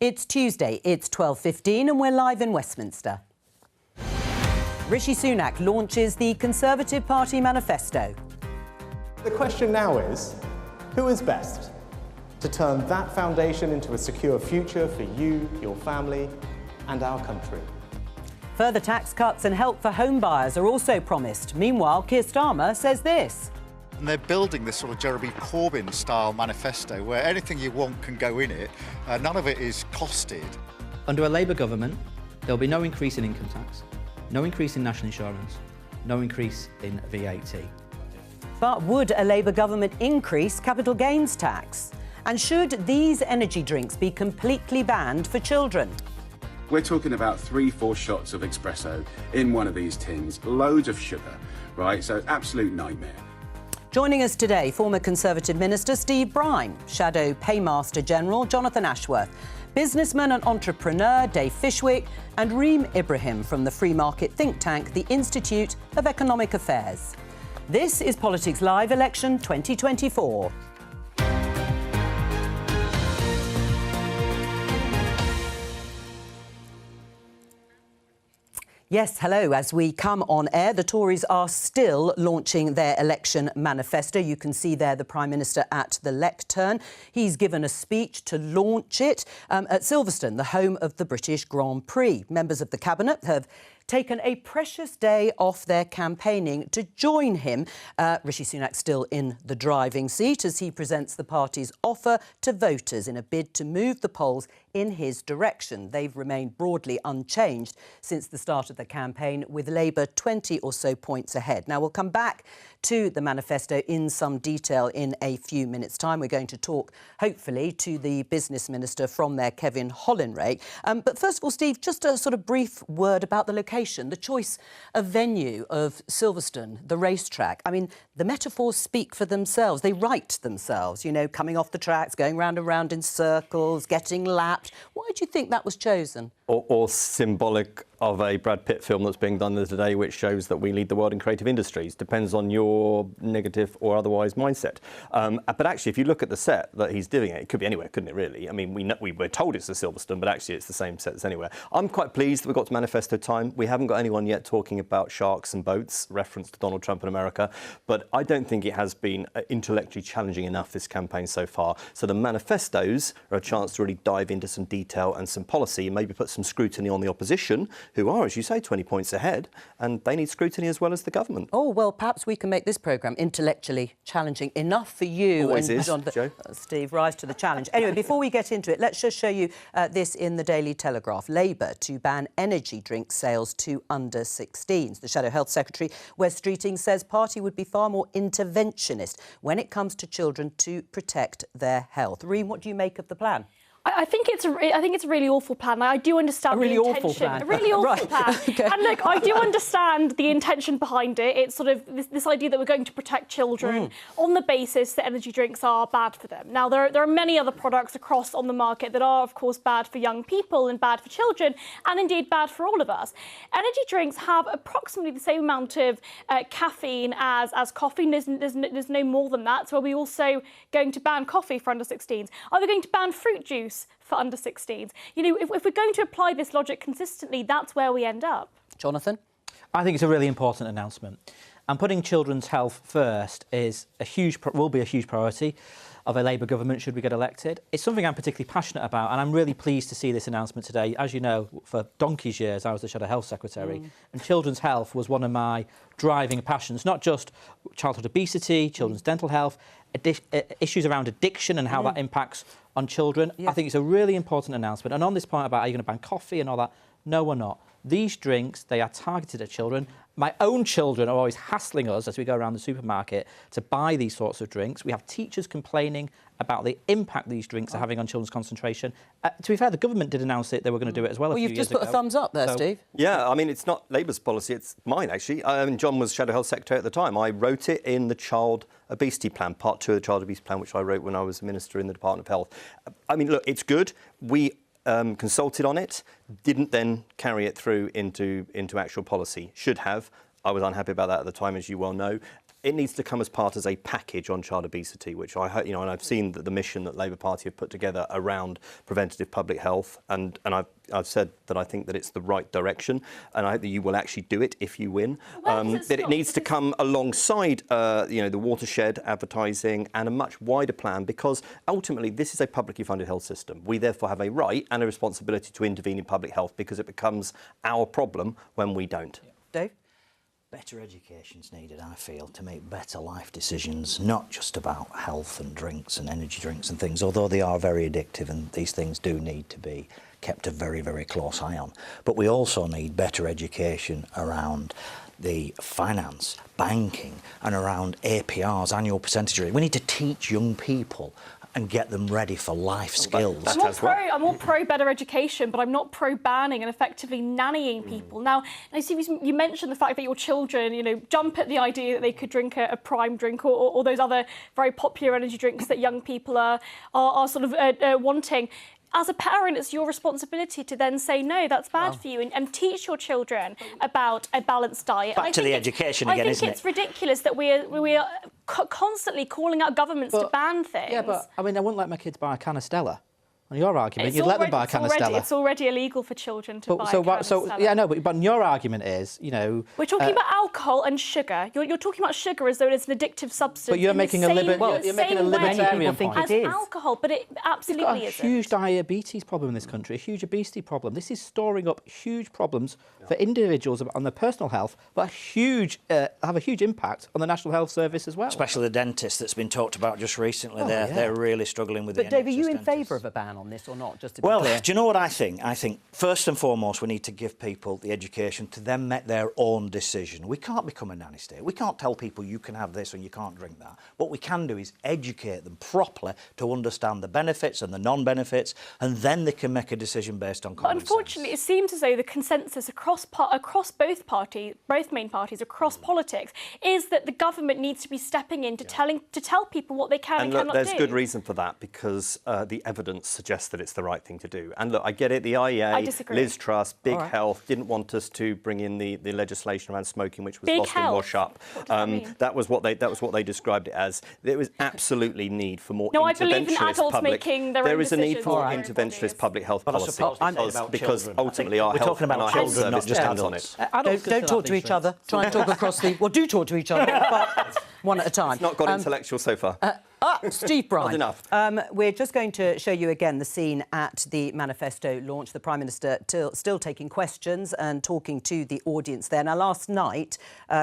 It's Tuesday, it's 12:15 and we're live in Westminster. Rishi Sunak launches the Conservative Party Manifesto. The question now is, who is best to turn that foundation into a secure future for you, your family and our country? Further tax cuts and help for home buyers are also promised. Meanwhile, Keir Starmer says this. And they're building this sort of Jeremy Corbyn-style manifesto where anything you want can go in it. None of it is costed. Under a Labour government, there will be no increase in income tax, no increase in national insurance, no increase in VAT. But would a Labour government increase capital gains tax? And should these energy drinks be completely banned for children? We're talking about 3-4 shots of espresso in one of these tins, loads of sugar, right? So absolute nightmare. Joining us today, former Conservative Minister Steve Brine, Shadow Paymaster General Jonathan Ashworth, businessman and entrepreneur Dave Fishwick, and Reem Ibrahim from the free market think tank, the Institute of Economic Affairs. This is Politics Live Election 2024. Yes, hello. As we come on air, the Tories are still launching their election manifesto. You can see there the Prime Minister at the lectern. He's given a speech to launch it at Silverstone, the home of the British Grand Prix. Members of the Cabinet have taken a precious day off their campaigning to join him. Rishi Sunak still in the driving seat as he presents the party's offer to voters in a bid to move the polls in his direction. They've remained broadly unchanged since the start of the campaign, with Labour 20 or so points ahead. Now, we'll come back to the manifesto in some detail in a few minutes' time. We're going to talk, hopefully, to the Business Minister from there, Kevin Hollinray. But first of all, Steve, just a sort of brief word about the location, the choice of venue of Silverstone, the racetrack. I mean, the metaphors speak for themselves. They write themselves, you know, coming off the tracks, going round and round in circles, getting lapped. Why do you think that was chosen? Or symbolic of a Brad Pitt film that's being done today, which shows that we lead the world in creative industries. Depends on your negative or otherwise mindset. But actually, if you look at the set that he's doing it could be anywhere, couldn't it, really? I mean, we were told it's the Silverstone, but actually it's the same set as anywhere. I'm quite pleased that we got to manifesto time. We haven't got anyone yet talking about sharks and boats, reference to Donald Trump in America, but I don't think it has been intellectually challenging enough, this campaign so far. So the manifestos are a chance to really dive into some detail and some policy and maybe put some scrutiny on the opposition, who are, as you say, 20 points ahead, and they need scrutiny as well as the government. Oh, well, perhaps we can make this programme intellectually challenging enough for you. Always and is, John, Jo. Steve, rise to the challenge. Anyway, before we get into it, let's just show you this in the Daily Telegraph. Labour to ban energy drink sales to under 16s. The Shadow Health Secretary, Wes Streeting, says party would be far more interventionist when it comes to children to protect their health. Reem, what do you make of the plan? I think it's a really awful plan. I do understand the intention. Awful plan. A really awful right. plan. Okay. And look, I do understand the intention behind it. It's sort of this idea that we're going to protect children on the basis that energy drinks are bad for them. Now, there are many other products across on the market that are, of course, bad for young people and bad for children, and indeed bad for all of us. Energy drinks have approximately the same amount of caffeine as coffee. There's no more than that. So are we also going to ban coffee for under 16s? Are we going to ban fruit juice for under 16s? You know, if we're going to apply this logic consistently, that's where we end up. Jonathan? I think it's a really important announcement. And putting children's health first will be a huge priority of a Labour government should we get elected. It's something I'm particularly passionate about, and I'm really pleased to see this announcement today. As you know, for donkey's years, I was the Shadow Health Secretary, and children's health was one of my driving passions, not just childhood obesity, children's dental health, issues around addiction and how that impacts on children. Yeah. I think it's a really important announcement. And on this point about are you going to ban coffee and all that, no, we're not. These drinks, they are targeted at children. My own children are always hassling us as we go around the supermarket to buy these sorts of drinks. We have teachers complaining about the impact these drinks are having on children's concentration. To be fair, the government did announce it. They were going to do it as well. Well, you've just put a thumbs up there, Steve. Yeah, I mean, it's not Labour's policy, it's mine, actually. John was Shadow Health Secretary at the time. I wrote it in the Child Obesity Plan, Part 2 of the Child Obesity Plan, which I wrote when I was Minister in the Department of Health. I mean, look, it's good. We consulted on it, didn't then carry it through into actual policy. Should have. I was unhappy about that at the time, as you well know. It needs to come as part as a package on child obesity, which I hope, and I've seen that the mission that Labour Party have put together around preventative public health, and I've said that I think that it's the right direction, and I hope that you will actually do it if you win. That it needs to come alongside, the watershed advertising and a much wider plan, because ultimately this is a publicly funded health system. We therefore have a right and a responsibility to intervene in public health, because it becomes our problem when we don't. Dave? Better education's needed, I feel, to make better life decisions, not just about health and drinks and energy drinks and things, although they are very addictive and these things do need to be kept a very, very close eye on. But we also need better education around the finance, banking, and around APRs, annual percentage rate. We need to teach young people and get them ready for life skills. I'm all pro better education, but I'm not pro banning and effectively nannying people. Now, Steve, you mentioned the fact that your children, jump at the idea that they could drink a prime drink or those other very popular energy drinks that young people are sort of wanting. As a parent, it's your responsibility to then say, no, that's bad for you, and teach your children about a balanced diet. Back to the education again, isn't it? I think it's ridiculous that we are constantly calling out governments to ban things. Yeah, but I wouldn't let my kids buy a can of Stella. On your argument, you'd let them buy a can of Stella. It's already illegal for children to buy a can of Stella. Yeah, no, but your argument is, We're talking about alcohol and sugar. You're talking about sugar as though it's an addictive substance. But you're making a libertarian point. As alcohol, but it absolutely isn't. We've got a huge diabetes problem in this country, a huge obesity problem. This is storing up huge problems for individuals on their personal health, but have a huge impact on the National Health Service as well. Especially the dentist that's been talked about just recently. They're really struggling with it. But Dave, are you in favour of a ban on this or not? Just to be clear. Do you know what I think? I think first and foremost we need to give people the education to then make their own decision. We can't become a nanny state. We can't tell people you can have this and you can't drink that. What we can do is educate them properly to understand the benefits and the non-benefits, and then they can make a decision based on common sense. But unfortunately, it seems as though the consensus across both main parties, across politics, is that the government needs to be stepping in to tell people what they can and cannot do. There's good reason for that, because the evidence suggests that it's the right thing to do. And look, I get it, the IEA, Liz Truss, Big Health didn't want us to bring in the legislation around smoking, which was lost in wash up. That was what they described it as. There was absolutely need for more interventionist I believe in adults making their own There is a need for decisions. interventionist public health policy, because ultimately our health and our health service depends on it. Don't talk to each other. Try and talk across the... Well, do talk to each other, but one at a time. It's not got intellectual so far. Steve Bryan. Not enough. We're just going to show you again the scene at the Manifesto launch. The Prime Minister still taking questions and talking to the audience there. Now, last night,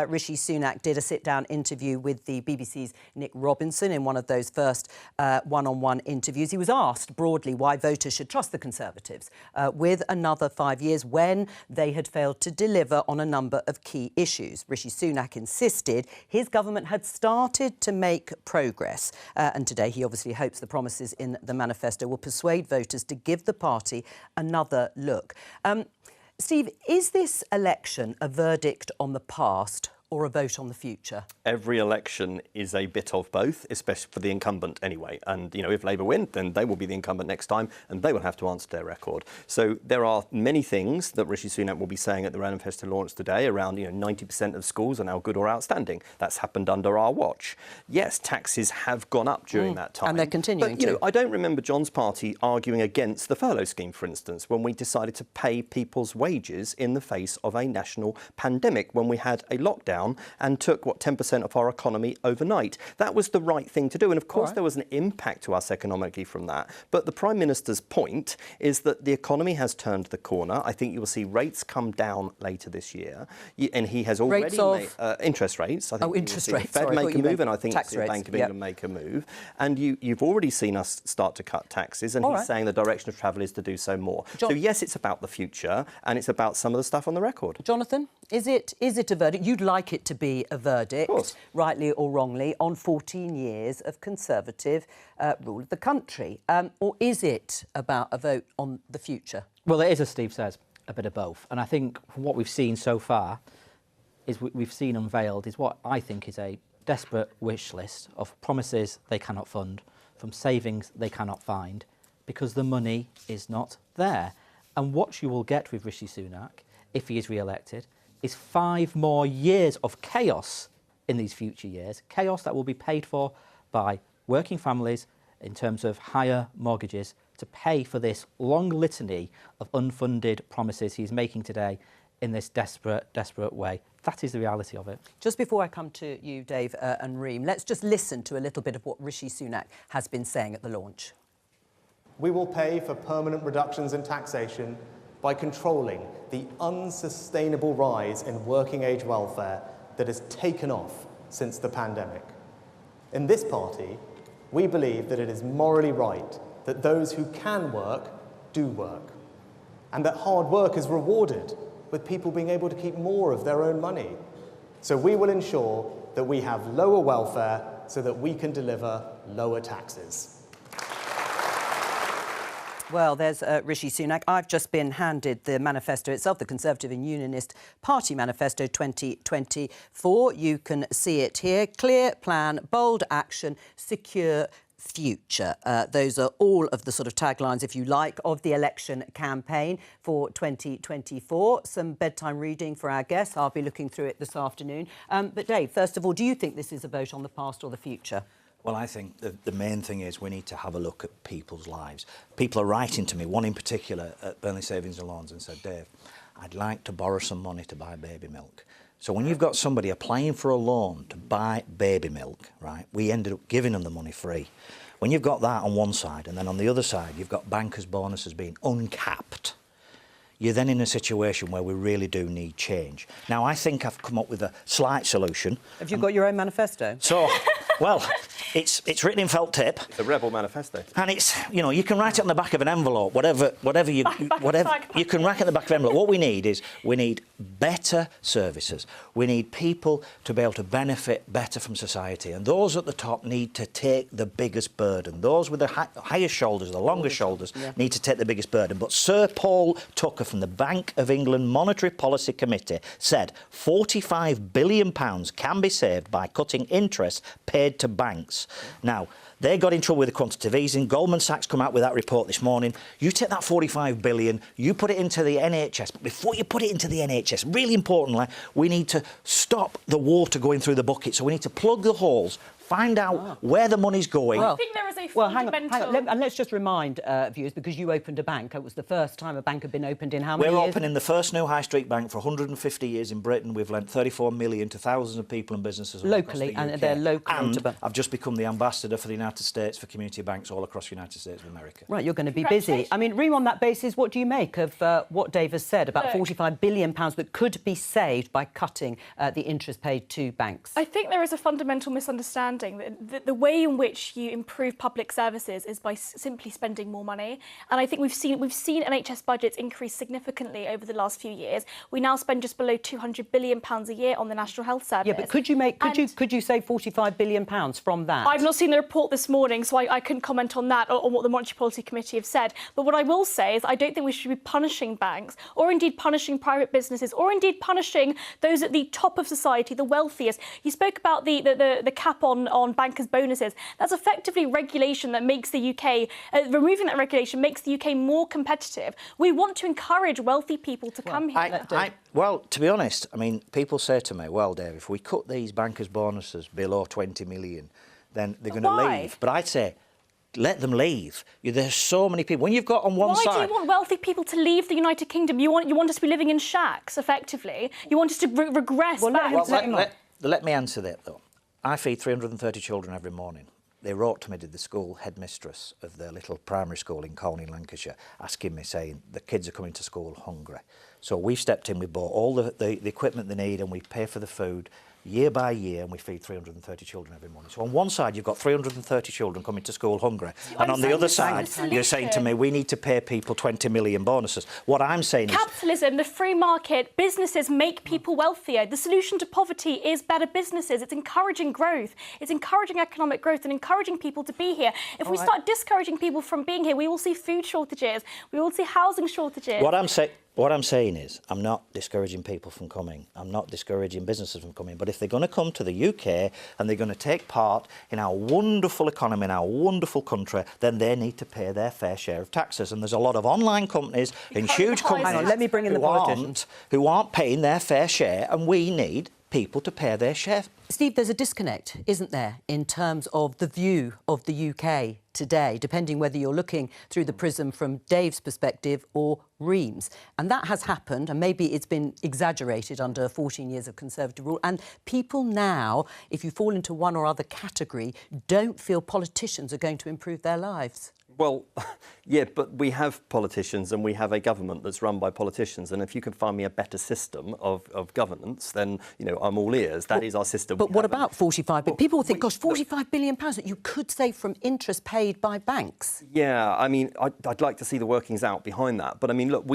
Rishi Sunak did a sit-down interview with the BBC's Nick Robinson in one of those first one-on-one interviews. He was asked broadly why voters should trust the Conservatives with another 5 years when they had failed to deliver on a number of key issues. Rishi Sunak insisted his government had started to make progress. And today he obviously hopes the promises in the manifesto will persuade voters to give the party another look. Steve, is this election a verdict on the past or a vote on the future? Every election is a bit of both, especially for the incumbent anyway. And, if Labour win, then they will be the incumbent next time and they will have to answer their record. So there are many things that Rishi Sunak will be saying at the Manifesto launch today around, 90% of schools are now good or outstanding. That's happened under our watch. Yes, taxes have gone up during that time. And they're continuing to. I don't remember John's party arguing against the furlough scheme, for instance, when we decided to pay people's wages in the face of a national pandemic, when we had a lockdown and took, 10% of our economy overnight. That was the right thing to do. And of course, there was an impact to us economically from that. But the Prime Minister's point is that the economy has turned the corner. I think you will see rates come down later this year. And he has already made interest rates. I think interest rates. The Fed make a move, and I think the Bank of England make a move. And you've already seen us start to cut taxes, and he's saying the direction of travel is to do so more. So yes, it's about the future, and it's about some of the stuff on the record. Jonathan, is it a verdict? You'd like it to be a verdict, rightly or wrongly, on 14 years of Conservative rule of the country? Or is it about a vote on the future? Well, it is, as Steve says, a bit of both. And I think what we've seen so far is we've seen unveiled is what I think is a desperate wish list of promises they cannot fund, from savings they cannot find, because the money is not there. And what you will get with Rishi Sunak, if he is re-elected, is 5 more years of chaos in these future years, chaos that will be paid for by working families in terms of higher mortgages to pay for this long litany of unfunded promises he's making today in this desperate way. That is the reality of it. Just before I come to you, Dave and Reem, let's just listen to a little bit of what Rishi Sunak has been saying at the launch. We will pay for permanent reductions in taxation by controlling the unsustainable rise in working-age welfare that has taken off since the pandemic. In this party, we believe that it is morally right that those who can work do work, and that hard work is rewarded with people being able to keep more of their own money. So we will ensure that we have lower welfare so that we can deliver lower taxes. Well, there's Rishi Sunak. I've just been handed the manifesto itself, the Conservative and Unionist Party Manifesto 2024. You can see it here. Clear plan, bold action, secure future. Those are all of the sort of taglines, if you like, of the election campaign for 2024. Some bedtime reading for our guests. I'll be looking through it this afternoon. But Dave, first of all, do you think this is a vote on the past or the future? Well, I think the main thing is we need to have a look at people's lives. People are writing to me, one in particular at Burnley Savings and Loans, and said, Dave, I'd like to borrow some money to buy baby milk. So when you've got somebody applying for a loan to buy baby milk, right, we ended up giving them the money free. When you've got that on one side, and then on the other side, you've got bankers' bonuses being uncapped, you're then in a situation where we really do need change. Now, I think I've come up with a slight solution. Have you got your own manifesto? So, well, it's written in felt tip. It's a rebel manifesto. And it's, you know, you can write it on the back of an envelope, whatever you can write it on the back of an envelope. What we need is we need better services. We need people to be able to benefit better from society. And those at the top need to take the biggest burden. Those with the highest shoulders, the longest shoulders, need to take the biggest burden. But Sir Paul Tucker from the Bank of England Monetary Policy Committee said £45 billion can be saved by cutting interest paid to banks. Now, they got in trouble with the quantitative easing. Goldman Sachs come out with that report this morning. You take that 45 billion, you put it into the NHS. But before you put it into the NHS, really importantly, we need to stop the water going through the bucket. So we need to plug the holes, find out where the money's going. I think there is a fundamental... hang on. And let's just remind viewers, because you opened a bank. It was the first time a bank had been opened in how many years? We're opening the first new high street bank for 150 years in Britain. We've lent 34 million to thousands of people and businesses all locally, across the UK. and they're local. And I've just become the ambassador for the United States for community banks all across the United States of America. Right, you're going to be busy. I mean, Reem, on that basis, what do you make of what Dave has said about £45 billion that could be saved by cutting the interest paid to banks? I think there is a fundamental misunderstanding that the way in which you improve public services is by simply spending more money. And I think we've seen NHS budgets increase significantly over the last few years. We now spend just below £200 billion a year on the National Health Service. Yeah, but could you save £45 billion from that? I've not seen the report this morning, so I couldn't comment on that or on what the Monetary Policy Committee have said. But what I will say is I don't think we should be punishing banks or indeed punishing private businesses or indeed punishing those at the top of society, the wealthiest. You spoke about the cap on bankers' bonuses. That's effectively regulation that makes the UK, removing that regulation makes the UK more competitive. We want to encourage wealthy people to come here. Well, to be honest, I mean, people say to me, well, Dave, if we cut these bankers' bonuses below 20 million, then they're going to leave. But I'd say, let them leave. There's so many people. When you've got on one side... Why do you want wealthy people to leave the United Kingdom? You want us to be living in shacks, effectively. You want us to regress back. Let me answer that, though. I feed 330 children every morning. They wrote to me, did the school headmistress of their little primary school in Colney, Lancashire, asking me, saying, the kids are coming to school hungry. So we've stepped in, we bought all the equipment they need and we pay for the food year by year, and we feed 330 children every morning. So on one side, you've got 330 children coming to school hungry, and on the other side, you're saying to me, we need to pay people 20 million bonuses. What I'm saying is... Capitalism, the free market, businesses make people wealthier. The solution to poverty is better businesses. It's encouraging growth. It's encouraging economic growth and encouraging people to be here. If we start discouraging people from being here, we will see food shortages. We will see housing shortages. What I'm saying is, I'm not discouraging people from coming. I'm not discouraging businesses from coming. But if they're going to come to the UK and they're going to take part in our wonderful economy, in our wonderful country, then they need to pay their fair share of taxes. And there's a lot of online companies and huge companies Let me bring in the politicians who aren't paying their fair share, and we need people to pay their share. Steve, there's a disconnect, isn't there, in terms of the view of the UK today, depending whether you're looking through the prism from Dave's perspective or Ream's. And that has happened, and maybe it's been exaggerated under 14 years of Conservative rule. And people now, if you fall into one or other category, don't feel politicians are going to improve their lives. Well, yeah, but we have politicians and we have a government that's run by politicians. And if you can find me a better system of governance, then, you know, I'm all ears. That is our system. But what about 45 billion? People will think, gosh, 45 billion pounds that you could save from interest paid by banks. Yeah, I mean, I'd like to see the workings out behind that. But I mean, look,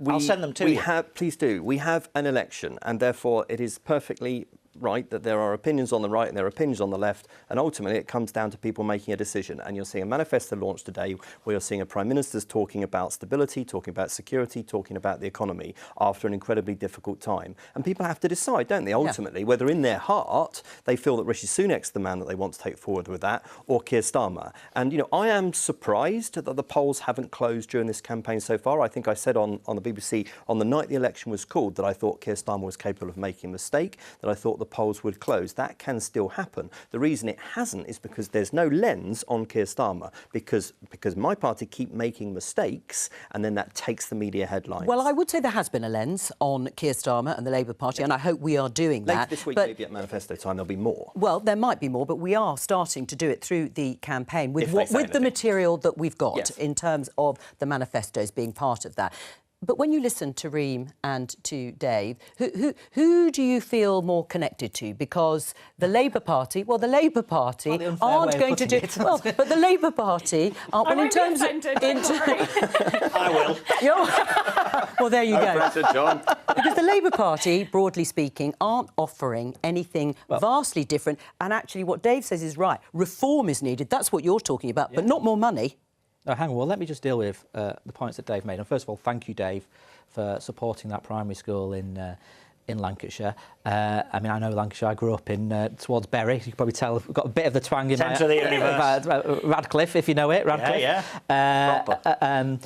I'll send them to you. Please do. We have an election, and therefore it is perfectly right that there are opinions on the right and there are opinions on the left, and ultimately it comes down to people making a decision. And you're seeing a manifesto launched today where you're seeing a Prime Minister's talking about stability, talking about security, talking about the economy after an incredibly difficult time. And people have to decide, don't they, ultimately, whether in their heart they feel that Rishi Sunak's the man that they want to take forward with that, or Keir Starmer. And, you know, I am surprised that the polls haven't closed during this campaign so far. I think I said on the BBC on the night the election was called that I thought Keir Starmer was capable of making a mistake, that I thought the polls would close. That can still happen. The reason it hasn't is because there's no lens on Keir Starmer, because my party keep making mistakes, and then that takes the media headlines. Well, I would say there has been a lens on Keir Starmer and the Labour Party, and I hope we are doing that. Later this week, maybe at Manifesto time, there'll be more. Well, there might be more, but we are starting to do it through the campaign with the the material that we've got, yes, in terms of the manifestos being part of that. But when you listen to Ream and to Dave, who do you feel more connected to? Because the Labour Party, aren't going to do it. Well, but the Labour Party aren't. Well, in terms of, I will. Well, there you go. John. Because the Labour Party, broadly speaking, aren't offering anything vastly different. And actually, what Dave says is right. Reform is needed. That's what you're talking about, but not more money. Oh, hang on, well, let me just deal with the points that Dave made. And first of all, thank you, Dave, for supporting that primary school in Lancashire. I mean, I know Lancashire. I grew up in towards Bury. You can probably tell I've got a bit of the twang in Centre of the universe. Radcliffe, if you know it. Radcliffe. Yeah.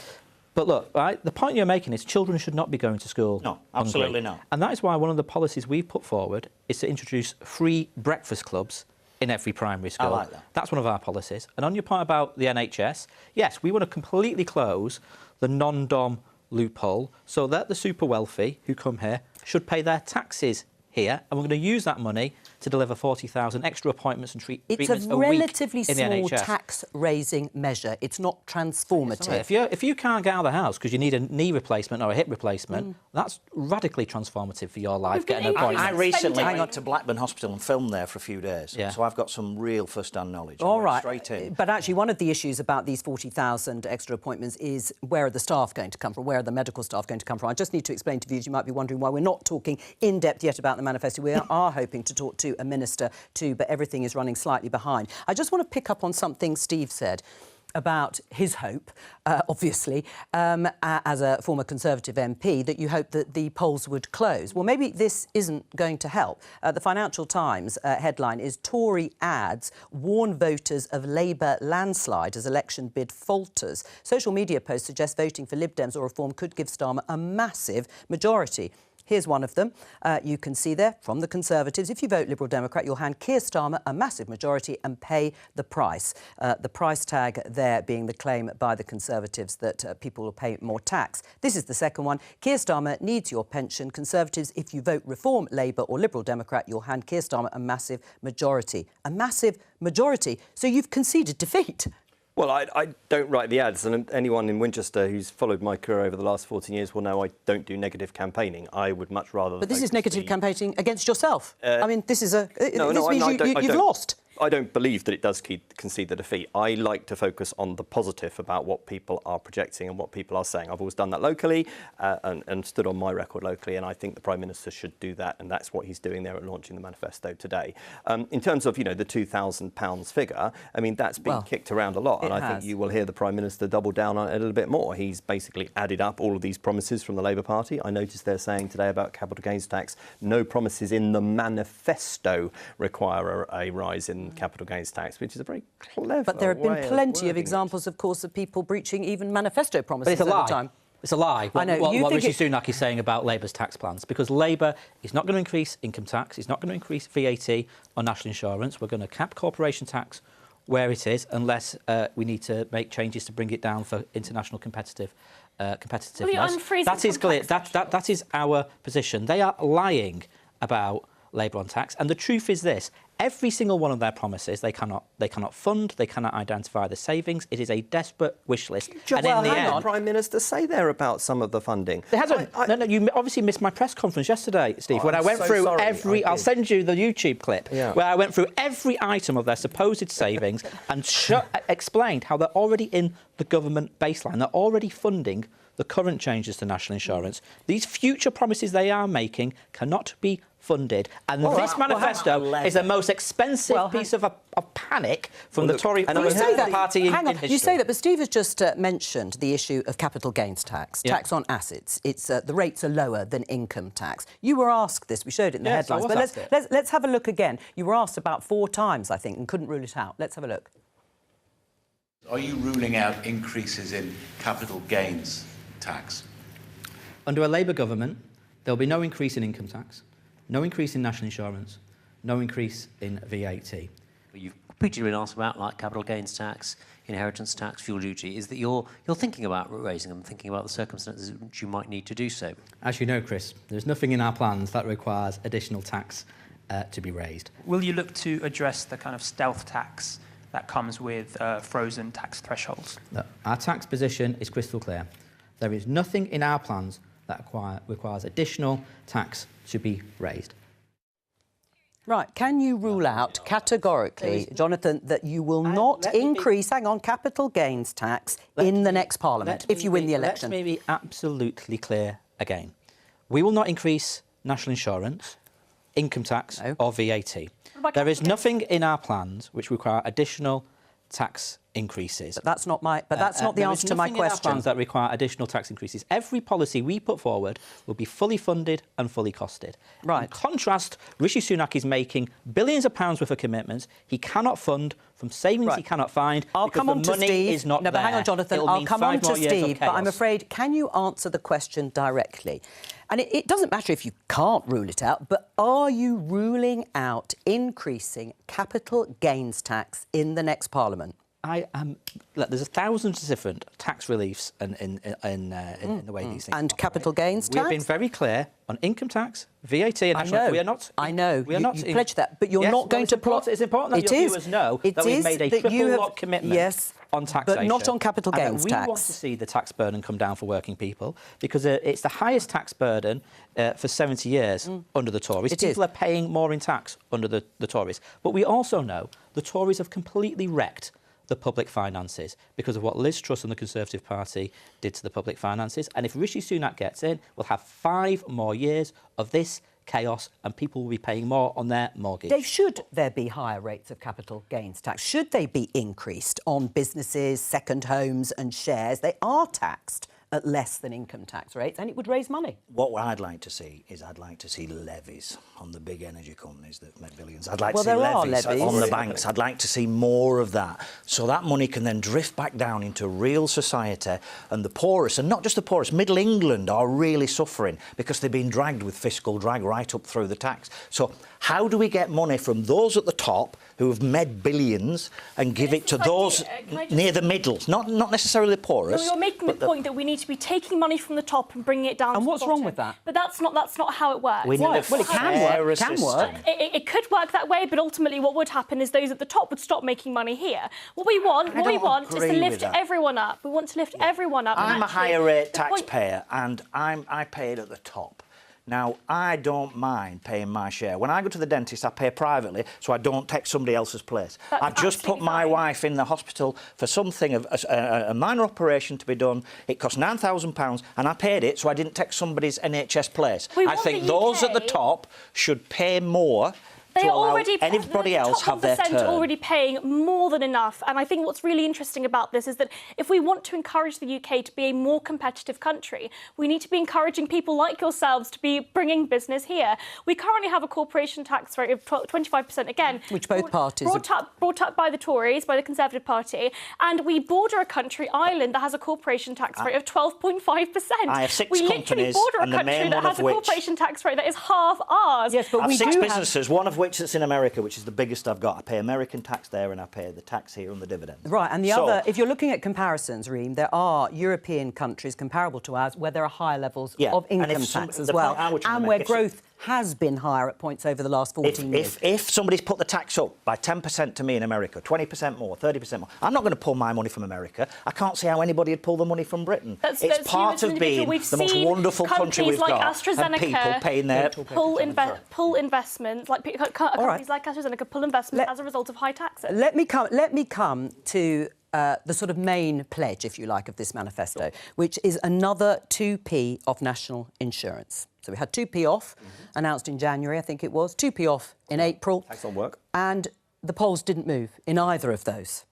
But look, right, the point you're making is children should not be going to school. No, absolutely not. And that is why one of the policies we've put forward is to introduce free breakfast clubs in every primary school. I like that. That's one of our policies. And on your point about the NHS, yes, we want to completely close the non-dom loophole so that the super wealthy who come here should pay their taxes here, and we're going to use that money to deliver 40,000 extra appointments and treatments a week in the NHS. It's a relatively small tax-raising measure. It's not transformative. If you can't get out of the house because you need a knee replacement or a hip replacement, that's radically transformative for your life, getting an appointment. I recently went to Blackburn Hospital and filmed there for a few days, so I've got some real first-hand knowledge. All right. Straight in. But actually, one of the issues about these 40,000 extra appointments is where are the staff going to come from? Where are the medical staff going to come from? I just need to explain to viewers, you might be wondering why we're not talking in depth yet about the manifesto. We are hoping to talk to a minister too, but everything is running slightly behind. I just want to pick up on something Steve said about his hope, obviously, as a former Conservative MP, that you hope that the polls would close. Well, maybe this isn't going to help. The Financial Times headline is Tory ads warn voters of Labour landslide as election bid falters. Social media posts suggest voting for Lib Dems or Reform could give Starmer a massive majority. Here's one of them. You can see there from the Conservatives. If you vote Liberal Democrat, you'll hand Keir Starmer a massive majority and pay the price. The price tag there being the claim by the Conservatives that people will pay more tax. This is the second one. Keir Starmer needs your pension. Conservatives, if you vote Reform, Labour or Liberal Democrat, you'll hand Keir Starmer a massive majority. A massive majority. So you've conceded defeat. Well, I don't write the ads, and anyone in Winchester who's followed my career over the last 14 years will know I don't do negative campaigning. I would much rather... But this is negative campaigning against yourself. I mean, this is you've lost. I don't believe that it does concede the defeat. I like to focus on the positive about what people are projecting and what people are saying. I've always done that locally and stood on my record locally, and I think the Prime Minister should do that, and that's what he's doing there at launching the manifesto today. In terms of, the £2,000 figure, I mean, that's been kicked around a lot, and I think you will hear the Prime Minister double down on it a little bit more. He's basically added up all of these promises from the Labour Party. I noticed they're saying today about capital gains tax, no promises in the manifesto require a rise in capital gains tax, which is a very clever But there have been plenty of wording examples, of course, of people breaching even manifesto promises over time. It's a lie. I know. What Rishi Sunak is saying about Labour's tax plans, because Labour is not going to increase income tax, it's not going to increase VAT on national insurance. We're going to cap corporation tax where it is, unless we need to make changes to bring it down for international competitiveness. That is clear. That is our position. They are lying about Labour on tax, and the truth is this: every single one of their promises, they cannot fund, they cannot identify the savings. It is a desperate wish list. And in the end, the Prime Minister say there about some of the funding. No, you obviously missed my press conference yesterday, Steve, when I went through every... I'll send you the YouTube clip, where I went through every item of their supposed savings and explained how they're already in the government baseline. They're already funding the current changes to national insurance. These future promises they are making cannot be funded. And this manifesto is the most expensive piece of panic from the Tory party in history. You say that, but Steve has just mentioned the issue of capital gains tax, tax on assets. It's the rates are lower than income tax. You were asked this. We showed it in the headlines. But let's have a look again. You were asked about 4 times, I think, and couldn't rule it out. Let's have a look. Are you ruling out increases in capital gains tax? Under a Labour government, there'll be no increase in income tax, no increase in national insurance, no increase in VAT. You've repeatedly been asked about, like capital gains tax, inheritance tax, fuel duty, is that you're thinking about raising them, thinking about the circumstances in which you might need to do so. As you know, Chris, there's nothing in our plans that requires additional tax to be raised. Will you look to address the kind of stealth tax that comes with frozen tax thresholds? Look, our tax position is crystal clear. There is nothing in our plans that requires additional tax to be raised. Right, can you rule out categorically, Jonathan, that you will not increase, capital gains tax in the next Parliament if you win the election? Let me be absolutely clear again. We will not increase national insurance, income tax or VAT. There is nothing in our plans which require additional tax increases. But that's not the answer to my question. There is nothing in our plans that require additional tax increases. Every policy we put forward will be fully funded and fully costed. Right. In contrast, Rishi Sunak is making billions of pounds worth of commitments he cannot fund from savings he cannot find. I'll come on to Steve. No, but hang on, Jonathan. I'll come on to Steve, but I'm afraid, can you answer the question directly? And it doesn't matter if you can't rule it out, but are you ruling out increasing capital gains tax in the next Parliament? Look, there's thousands of different tax reliefs in the way these things and capital gains tax. We've been very clear on income tax, VAT, and national. We are not. I know. We are not. You pledged that, but you're not going to plot. It's important that your viewers know that we've made a triple lock commitment on taxation, but not on capital gains tax. We want to see the tax burden come down for working people because it's the highest tax burden for 70 years under the Tories. People are paying more in tax under the Tories, but we also know the Tories have completely wrecked the public finances because of what Liz Truss and the Conservative Party did to the public finances. And if Rishi Sunak gets in, we'll have 5 more years of this chaos and people will be paying more on their mortgage. Dave, should there be higher rates of capital gains tax? Should they be increased on businesses, second homes and shares? They are taxed at less than income tax rates, and it would raise money. What I'd like to see is levies on the big energy companies that make billions. I'd like to see levies on the banks. I'd like to see more of that, so that money can then drift back down into real society, and the poorest, and not just the poorest, Middle England are really suffering because they've been dragged with fiscal drag right up through the tax. So how do we get money from those at the top who have made billions and give it to those near the middle, not necessarily the poorest? So you're making the point that we need to be taking money from the top and bringing it down to the bottom. And what's wrong with that? But that's not how it works. Well, it can work. It could work that way, but ultimately what would happen is those at the top would stop making money here. What we want is to lift everyone up. We want to lift everyone up. I'm a higher rate taxpayer and I pay it at the top. Now, I don't mind paying my share. When I go to the dentist, I pay privately, so I don't take somebody else's place. I've just put my wife in the hospital for something, a minor operation to be done. It cost £9,000, and I paid it, so I didn't take somebody's NHS place. I think those at the top should pay more They to are allow already, anybody else have their turn. already paying more than enough. And I think what's really interesting about this is that if we want to encourage the UK to be a more competitive country, we need to be encouraging people like yourselves to be bringing business here. We currently have a corporation tax rate of 25% again, which both parties brought up by the Tories, by the Conservative Party, and we border a country, Ireland, that has a corporation tax rate of 12.5%. I have 6 we companies, literally border a and the country main that one has of a corporation tax rate that is half ours. Yes, but I have we 6 do businesses, one of which that's in America, which is the biggest I've got. I pay American tax there, and I pay the tax here on the dividends. Right, and the other, if you're looking at comparisons, Reem, there are European countries comparable to ours where there are higher levels of income tax as well, and where growth has been higher at points over the last 14 years. If somebody's put the tax up by 10% to me in America, 20% more, 30% more, I'm not going to pull my money from America. I can't see how anybody would pull the money from Britain. It's part of being the most wonderful country we've got, and people paying their... pull investments, like companies like AstraZeneca pull investment as a result of high taxes. Let me come to the sort of main pledge, if you like, of this manifesto, which is another 2p of national insurance. So we had 2p off, announced in January, I think it was, 2p off in April. Tax on work. And the polls didn't move in either of those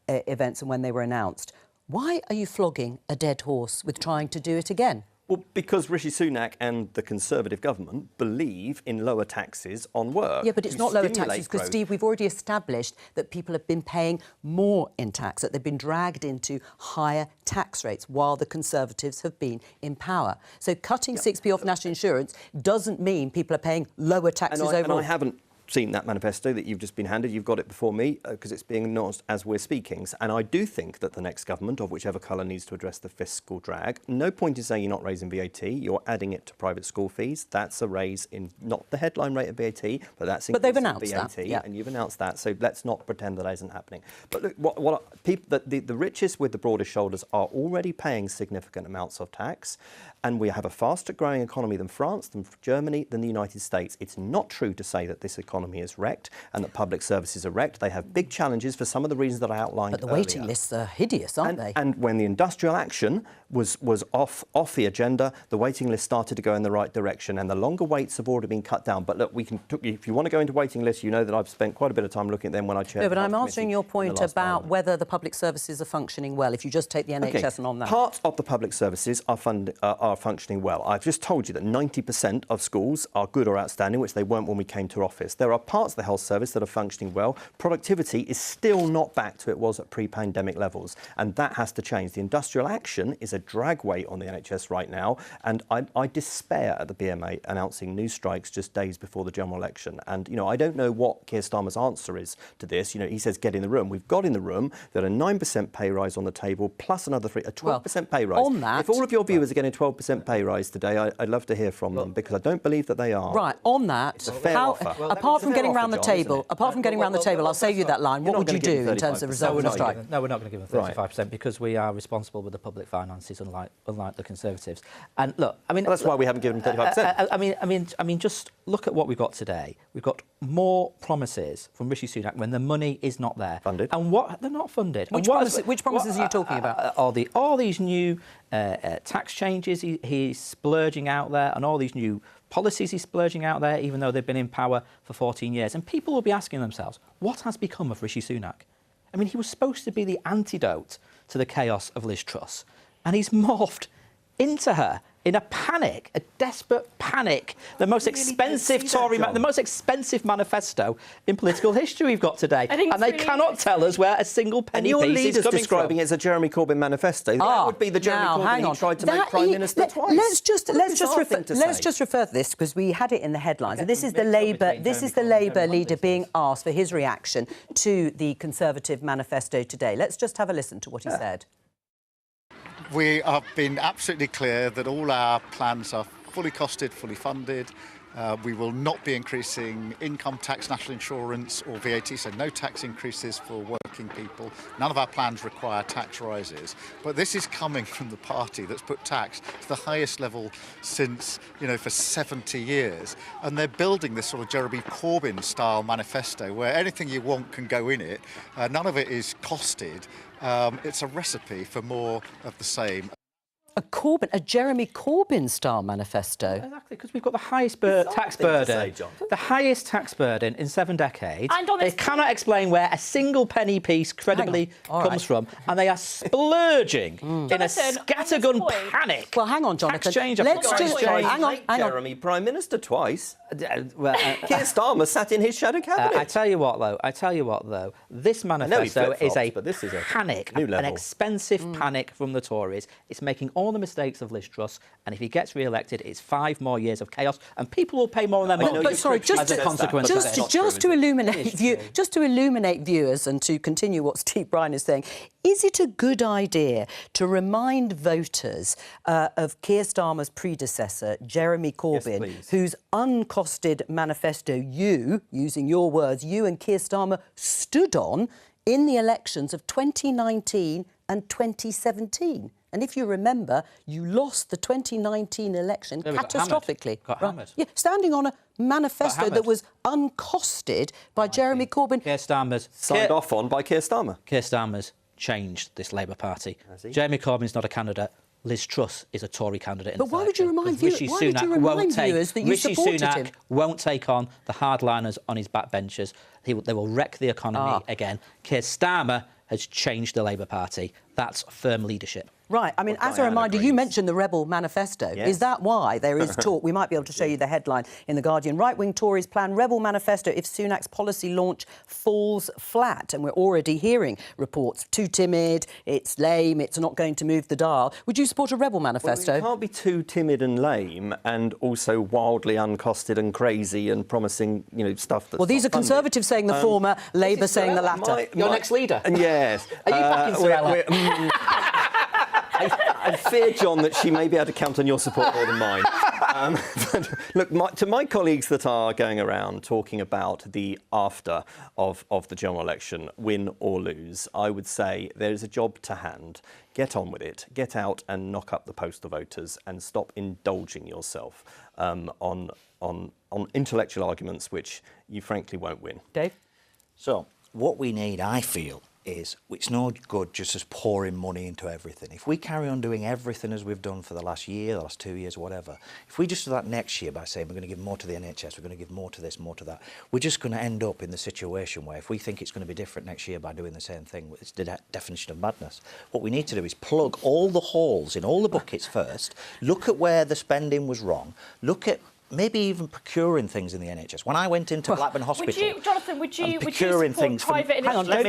events and when they were announced. Why are you flogging a dead horse with trying to do it again? Well, because Rishi Sunak and the Conservative government believe in lower taxes on work. Yeah, but it's not lower taxes because, Steve, we've already established that people have been paying more in tax, that they've been dragged into higher tax rates while the Conservatives have been in power. So cutting 6p off national insurance doesn't mean people are paying lower taxes overall. And I haven't seen that manifesto that you've just been handed. You've got it before me because it's being announced as we're speaking. And I do think that the next government, of whichever colour, needs to address the fiscal drag. No point in saying you're not raising VAT. You're adding it to private school fees. That's a raise in not the headline rate of VAT, but that's increasing they've announced VAT, that, yeah. and you've announced that. So let's not pretend that isn't happening. But look, the richest with the broadest shoulders are already paying significant amounts of tax, and we have a faster growing economy than France, than Germany, than the United States. It's not true to say that this economy is wrecked and that public services are wrecked. They have big challenges for some of the reasons that I outlined But the earlier. waiting lists are hideous, aren't they? And when the industrial action was off the agenda, the waiting list started to go in the right direction, and the longer waits have already been cut down. But look, if you want to go into waiting lists, you know that I've spent quite a bit of time looking at them when I chaired. No, but I'm answering your point about whether the public services are functioning well. If you just take the NHS and on that, part of the public services are functioning well. I've just told you that 90% of schools are good or outstanding, which they weren't when we came to office. There are parts of the health service that are functioning well. Productivity is still not back to it was at pre-pandemic levels, and that has to change. The industrial action is a drag weight on the NHS right now, and I despair at the BMA announcing new strikes just days before the general election. And, you know, I don't know what Keir Starmer's answer is to this. You know, he says get in the room. We've got in the room. There are 9% pay rise on the table, plus another 12% pay rise. On that, if all of your viewers are getting a 12% pay rise today, I'd love to hear from them, because I don't believe that they are. Right, on that, it's a fair offer. Apart from getting round the table, I'll save you that line. What would you do in terms of resolving the strike? No, we're not going to give them 35% because we are responsible with the public finances, unlike the Conservatives. And look, I mean, that's why we haven't given them 35%. I mean, just look at what we've got today. We've got more promises from Rishi Sunak when the money is not there. Funded. And what they're not funded. Which promises are you talking about? All these new tax changes he's splurging out there, and all these new policies he's splurging out there, even though they've been in power for 14 years. And people will be asking themselves, what has become of Rishi Sunak? I mean, he was supposed to be the antidote to the chaos of Liz Truss, and he's morphed into her in a panic, a desperate panic. The most expensive the most expensive manifesto in political history we've got today, and they cannot tell us where a single penny piece is coming from. And your leader's describing it as a Jeremy Corbyn manifesto. That would be the Jeremy Corbyn he tried to make Prime Minister twice. Let's just refer to this because we had it in the headlines. And this is the Labour leader being asked for his reaction to the Conservative manifesto today. Let's just have a listen to what he said. We have been absolutely clear that all our plans are fully costed, fully funded. We will not be increasing income tax, national insurance or VAT, so no tax increases for working people. None of our plans require tax rises. But this is coming from the party that's put tax to the highest level since, for 70 years. And they're building this sort of Jeremy Corbyn style manifesto where anything you want can go in it. None of it is costed. It's a recipe for more of the same. a Jeremy Corbyn-style manifesto. Exactly, because we've got the highest tax burden. The highest tax burden in 7 decades. And on they this cannot explain where a single penny piece credibly comes from, and they are splurging in a scattergun panic. Well, hang on, Jonathan. Tax change Let's just hang on. Jeremy Prime Minister twice. Keir Starmer sat in his shadow cabinet. I tell you what, though, this manifesto is a panic, new an level. expensive panic from the Tories. It's making all the mistakes of Liz Truss, and if he gets re-elected, it's 5 more years of chaos, and people will pay more on their money. But sorry, just to illuminate viewers and to continue what Steve Bryan is saying, is it a good idea to remind voters of Keir Starmer's predecessor, Jeremy Corbyn, whose uncosted manifesto using your words, you and Keir Starmer stood on in the elections of 2019 and 2017? And if you remember, you lost the 2019 election catastrophically. Got hammered. Yeah, standing on a manifesto that was uncosted by Jeremy Corbyn. Keir Starmer's signed off on by Keir Starmer. Keir Starmer's changed this Labour Party. Jeremy Corbyn's not a candidate. Liz Truss is a Tory candidate. But why would you remind viewers that you supported him? Rishi Sunak won't take on the hardliners on his backbenchers. They will wreck the economy again. Keir Starmer has changed the Labour Party. That's firm leadership. Right. I mean, as a reminder, you mentioned the Rebel Manifesto. Yes. Is that why there is talk? We might be able to show you the headline in The Guardian. Right-wing Tories plan Rebel Manifesto if Sunak's policy launch falls flat. And we're already hearing reports. Too timid, it's lame, it's not going to move the dial. Would you support a Rebel Manifesto? Well, you can't be too timid and lame and also wildly uncosted and crazy and promising, stuff that's Well, these are Conservatives saying the former, Labour saying the latter. Your next leader? Yes. Are you backing Sorella? I fear, John, that she may be able to count on your support more than mine. But look, to my colleagues that are going around talking about the after of the general election, win or lose, I would say there is a job to hand. Get on with it. Get out and knock up the postal voters and stop indulging yourself on intellectual arguments which you frankly won't win. Dave? So, what we need, I feel, is it's no good just as pouring money into everything. If we carry on doing everything as we've done for the last year, the last 2 years, whatever, if we just do that next year by saying we're going to give more to the NHS, we're going to give more to this, more to that, we're just going to end up in the situation where if we think it's going to be different next year by doing the same thing, it's the definition of madness. What we need to do is plug all the holes in all the buckets first, look at where the spending was wrong, look at maybe even procuring things in the NHS. When I went into Blackburn Hospital... Jonathan, would you procuring support things private initiatives? Hang on, let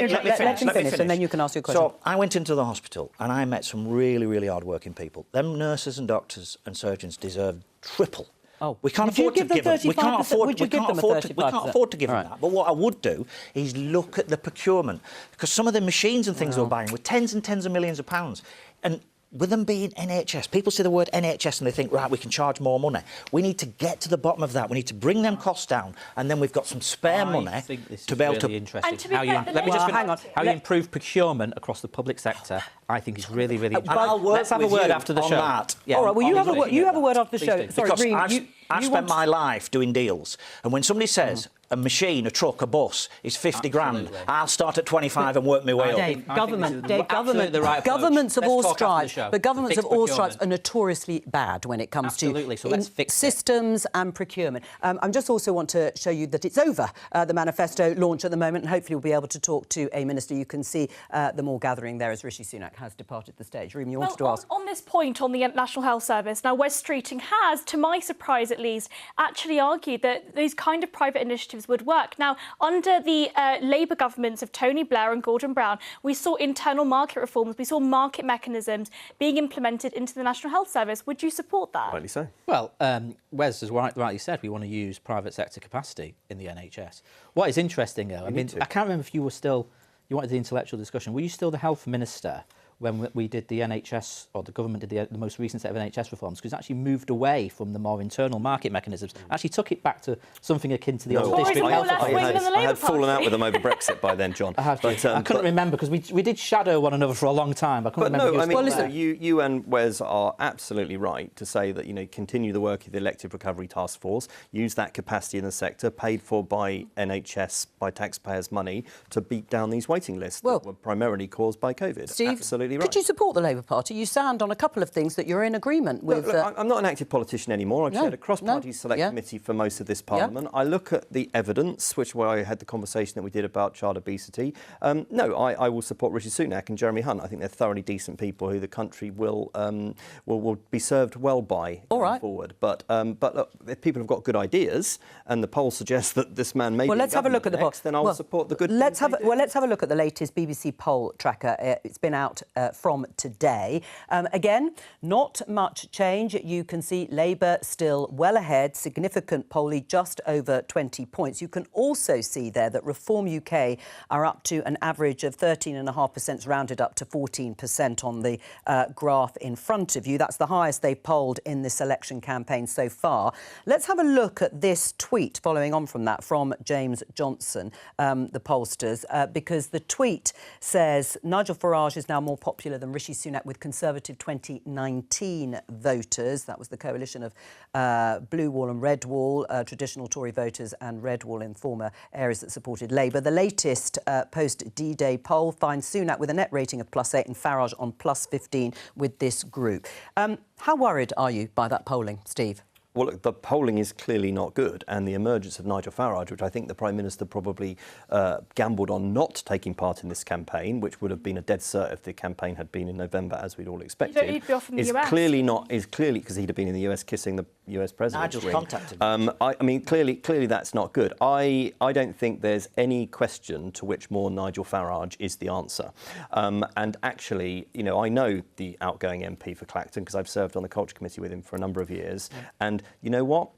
him finish, and then you can ask your question. So, I went into the hospital and I met some really, really hard-working people. Them nurses and doctors and surgeons deserve triple. Oh. We can't afford to give them. We can't afford to give them that. But what I would do is look at the procurement, because some of the machines and things we're buying were tens and tens of millions of pounds. And with them being NHS, people see the word NHS and they think, right, we can charge more money. We need to get to the bottom of that. We need to bring them costs down, and then we've got some spare money to be able to... Interesting. How you improve procurement across the public sector, I think is really, really interesting. Let's have a word after the show. All right, well, you have a word after the show. Sorry, Green, I've spent my life doing deals, and when somebody says a machine, a truck, a bus is 50 grand, I'll start at 25 and work my way up. Governments of all stripes, but governments of all stripes are notoriously bad when it comes to so let's fix systems and procurement. I just also want to show you that it's over, the manifesto launch at the moment, and hopefully we'll be able to talk to a minister. You can see them all gathering there as Rishi Sunak has departed the stage. Reem, you wanted to ask? On this point, on the National Health Service, now Wes Streeting has, to my surprise at least, actually argued that these kind of private initiatives would work. Now, under the Labour governments of Tony Blair and Gordon Brown, we saw internal market reforms, we saw market mechanisms being implemented into the National Health Service. Would you support that? Rightly so. Well, Wes has rightly said we want to use private sector capacity in the NHS. What is interesting, though, I can't remember if you wanted the intellectual discussion. Were you still the health minister when we did the NHS, or the government did the most recent set of NHS reforms, because it actually moved away from the more internal market mechanisms, actually took it back to something akin to the old district health authority. I had fallen out with them over Brexit by then, John. I couldn't remember, because we did shadow one another for a long time. I couldn't remember. You and Wes are absolutely right to say that, continue the work of the Elective Recovery Task Force, use that capacity in the sector, paid for by NHS, by taxpayers' money, to beat down these waiting lists that were primarily caused by COVID. Steve? Absolutely absolutely right. Could you support the Labour Party? You sound on a couple of things that you're in agreement with. Look, I'm not an active politician anymore. I've chaired a cross-party select committee for most of this Parliament. I look at the evidence, which where I had the conversation that we did about child obesity. No, I will support Rishi Sunak and Jeremy Hunt. I think they're thoroughly decent people who the country will be served well by going forward. But look, if people have got good ideas and the poll suggests that this man may let's have a look at the poll. Then I'll support the good let's have a look at the latest BBC poll tracker. It's been out from today. Again, not much change. You can see Labour still well ahead, significant polling, just over 20 points. You can also see there that Reform UK are up to an average of 13.5%, rounded up to 14% on the graph in front of you. That's the highest they've polled in this election campaign so far. Let's have a look at this tweet following on from that from James Johnson, the pollsters, because the tweet says Nigel Farage is now more popular than Rishi Sunak with Conservative 2019 voters. That was the coalition of Blue Wall and Red Wall, traditional Tory voters, and Red Wall in former areas that supported Labour. The latest post-D-Day poll finds Sunak with a net rating of +8 and Farage on +15 with this group. How worried are you by that polling, Steve? Well, look, the polling is clearly not good, and the emergence of Nigel Farage, which I think the Prime Minister probably gambled on not taking part in this campaign, which would have been a dead cert if the campaign had been in November, as we'd all expected, he'd be off in the US. clearly because he'd have been in the US kissing the US president. Nigel's contacted me. I mean, clearly that's not good. I don't think there's any question to which more Nigel Farage is the answer. And actually, you know, I know the outgoing MP for Clacton because I've served on the Culture Committee with him for a number of years, and you know what?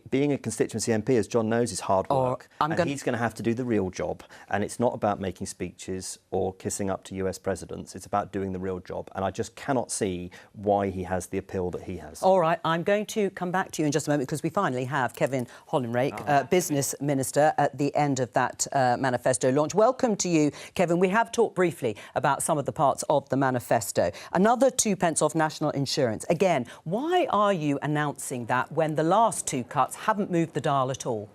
Being a constituency MP, as John knows, is hard work. He's going to have to do the real job. And it's not about making speeches or kissing up to US presidents. It's about doing the real job. And I just cannot see why he has the appeal that he has. All right, I'm going to come back to you in just a moment because we finally have Kevin Hollinrake, Business Minister, at the end of that manifesto launch. Welcome to you, Kevin. We have talked briefly about some of the parts of the manifesto. Another 2 pence off national insurance. Again, why are you announcing that when the last two cuts haven't moved the dial at all?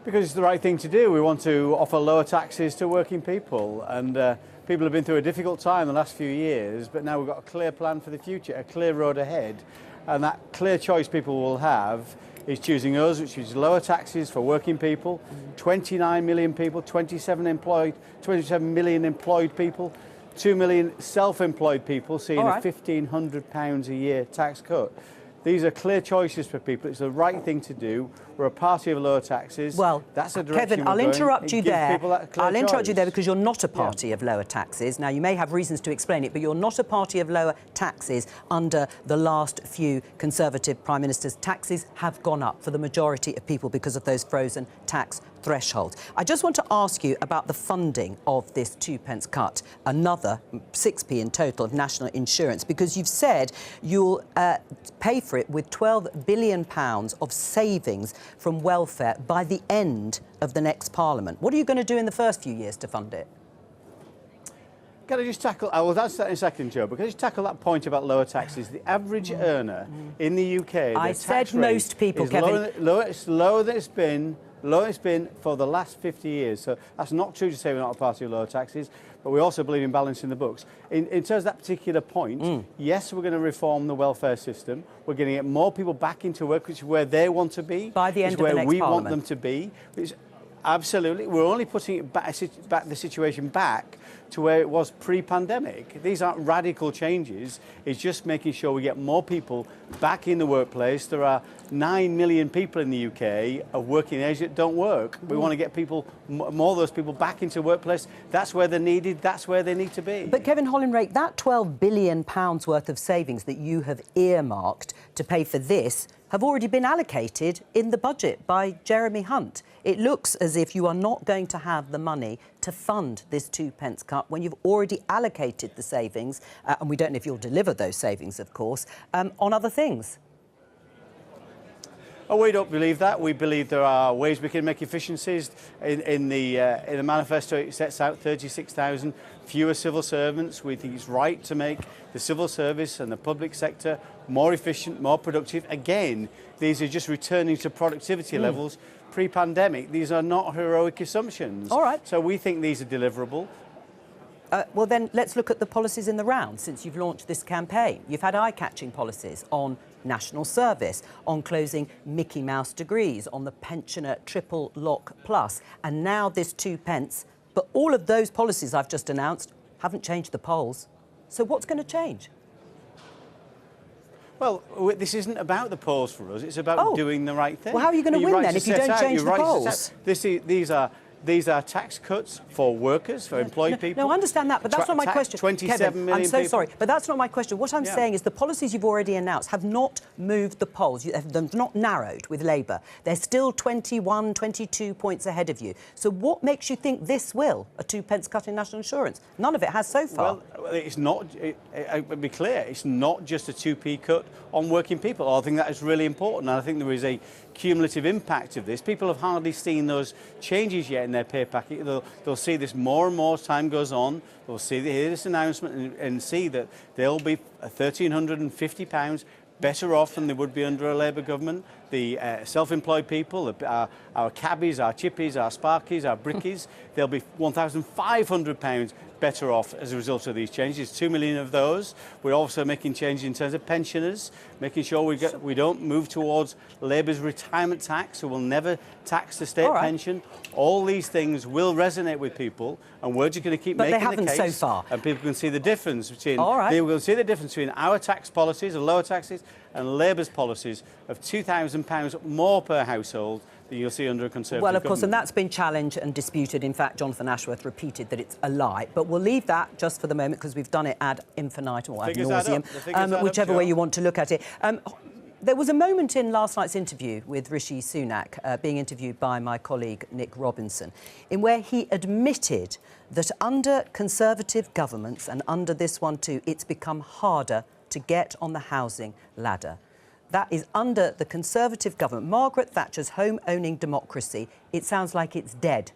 Because it's the right thing to do. We want to offer lower taxes to working people, and people have been through a difficult time the last few years, but now we've got a clear plan for the future, a clear road ahead, and that clear choice people will have is choosing us, which is lower taxes for working people, 29 million people, 27 million employed people, 2 million self-employed people seeing a £1,500 a year tax cut. These are clear choices for people. It's the right thing to do. We're a party of lower taxes. Well, that's a direction Kevin, I'll interrupt you there. I'll interrupt you there because you're not a party of lower taxes. Now, you may have reasons to explain it, but you're not a party of lower taxes under the last few Conservative Prime Ministers. Taxes have gone up for the majority of people because of those frozen tax thresholds. I just want to ask you about the funding of this 2 pence cut, another 6p in total of national insurance, because you've said you'll pay for it with £12 billion of savings from welfare by the end of the next Parliament. What are you going to do in the first few years to fund it? Can I just tackle, I will answer that in a second, Jo, but can I just tackle that point about lower taxes? The average earner in the UK, I said most people, Kevin. It's lower than it's been for the last 50 years. So that's not true to say we're not a party of lower taxes, but we also believe in balancing the books. In terms of that particular point, yes, we're going to reform the welfare system. We're going to get more people back into work, which is where they want to be. By the end of the next Parliament. Where we want them to be. Absolutely. We're only putting it back, the situation back to where it was pre-pandemic. These aren't radical changes. It's just making sure we get more people back in the workplace. There are 9 million people in the UK of working age that don't work. We want to get people, more of those people back into the workplace. That's where they're needed. That's where they need to be. But Kevin Hollinrake, that £12 billion worth of savings that you have earmarked to pay for this have already been allocated in the budget by Jeremy Hunt. It looks as if you are not going to have the money to fund this 2 pence cut when you've already allocated the savings, and we don't know if you'll deliver those savings, of course, on other things. Oh, we don't believe that. We believe there are ways we can make efficiencies. In the manifesto, it sets out 36,000 fewer civil servants. We think it's right to make the civil service and the public sector more efficient, more productive. Again, these are just returning to productivity levels pre-pandemic. These are not heroic assumptions. All right. So we think these are deliverable. Well, then let's look at the policies in the round since you've launched this campaign. You've had eye-catching policies on national service, on closing Mickey Mouse degrees, on the pensioner triple lock plus, and now this 2 pence. But all of those policies I've just announced haven't changed the polls. So what's going to change? Well, this isn't about the polls for us. It's about doing the right thing. Well, how are you going to win then if you don't change the polls? These are tax cuts for workers, for employed people. No, I understand that, but that's not my question. 27 million I'm so people. sorry, but that's not my question. What I'm saying is the policies you've already announced have not moved the polls. They've not narrowed with Labour. They're still 21, 22 points ahead of you. So what makes you think this will, a 2 pence cut in national insurance? None of it has so far. Well, it's not, I'll be clear, it's not just a 2p cut on working people. I think that is really important, and I think there is a cumulative impact of this. People have hardly seen those changes yet in their pay packet. They'll see this more and more as time goes on. They'll hear this announcement and see that they'll be £1,350 better off than they would be under a Labour government. The self-employed people, our cabbies, our chippies, our sparkies, our brickies, they'll be £1,500 better off as a result of these changes. 2 million of those. We're also making changes in terms of pensioners, making sure we don't move towards Labour's retirement tax, so we'll never tax the state pension. All these things will resonate with people, and we're just going to keep making the case. But they haven't so far. And people can see the difference between they will see the difference between our tax policies, the lower taxes, and Labour's policies of £2,000 more per household that you'll see under a Conservative Well, of course, government. and that's been challenged and disputed. In fact, Jonathan Ashworth repeated that it's a lie. But we'll leave that just for the moment because we've done it ad infinitum or ad nauseum, whichever way you want to look at it. There was a moment in last night's interview with Rishi Sunak, being interviewed by my colleague Nick Robinson, in where he admitted that under Conservative governments, and under this one too, it's become harder to get on the housing ladder. That is under the Conservative government. Margaret Thatcher's home-owning democracy, it sounds like it's dead.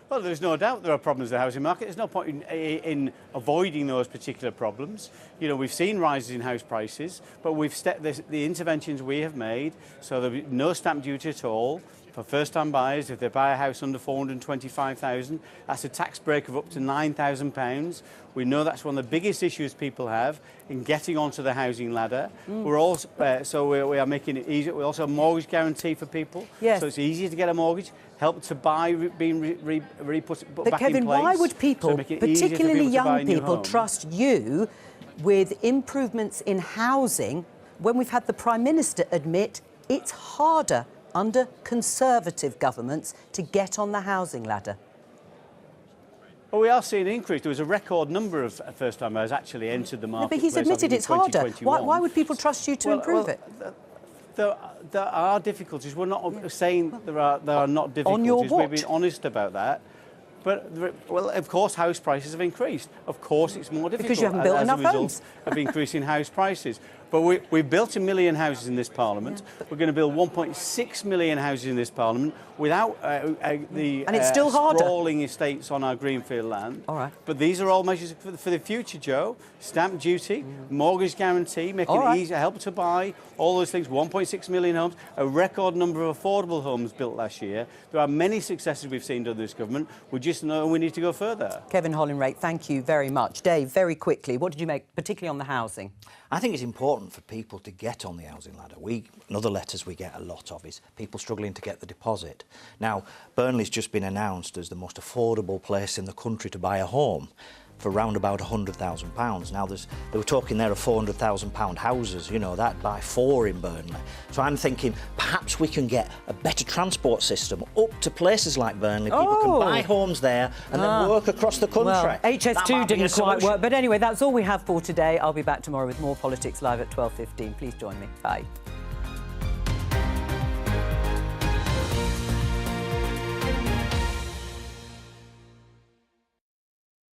Well, there's no doubt there are problems in the housing market. There's no point in avoiding those particular problems. You know, we've seen rises in house prices, but we've the interventions we have made, so there'll be no stamp duty at all for first-time buyers. If they buy a house under £425,000, that's a tax break of up to £9,000. We know that's one of the biggest issues people have in getting onto the housing ladder. We're also we are making it easier. We also have a mortgage guarantee for people, so it's easier to get a mortgage. Help to buy being put but back Kevin, in place. why would people, particularly young people, trust you with improvements in housing when we've had the Prime Minister admit it's harder under Conservative governments to get on the housing ladder? Well, we are seeing an increase. There was a record number of first-time buyers actually entered the market. But he's admitted it's harder. Why would people trust you to improve it? There are difficulties. We're not saying there are not difficulties. On your watch. We've been honest about that. But, well, of course, house prices have increased. Of course, it's more difficult because you haven't built enough homes. of increasing house prices. But we've built 1 million houses in this Parliament. We're going to build 1.6 million houses in this Parliament without sprawling estates on our greenfield land. All right. But these are all measures for the future, Joe. Stamp duty, mortgage guarantee, making it easier, help to buy, all those things. 1.6 million homes, a record number of affordable homes built last year. There are many successes we've seen under this government. We just know we need to go further. Kevin Hollinrake, thank you very much. Dave, very quickly, what did you make, particularly on the housing? I think it's important for people to get on the housing ladder. Other letters we get a lot of is people struggling to get the deposit. Now, Burnley's just been announced as the most affordable place in the country to buy a home for around about £100,000. Now, they were talking there of £400,000 houses, you know, that by 4 in Burnley. So I'm thinking perhaps we can get a better transport system up to places like Burnley. People can buy homes there and then work across the country. Well, HS2 didn't quite work. But anyway, that's all we have for today. I'll be back tomorrow with more Politics Live at 12:15. Please join me. Bye.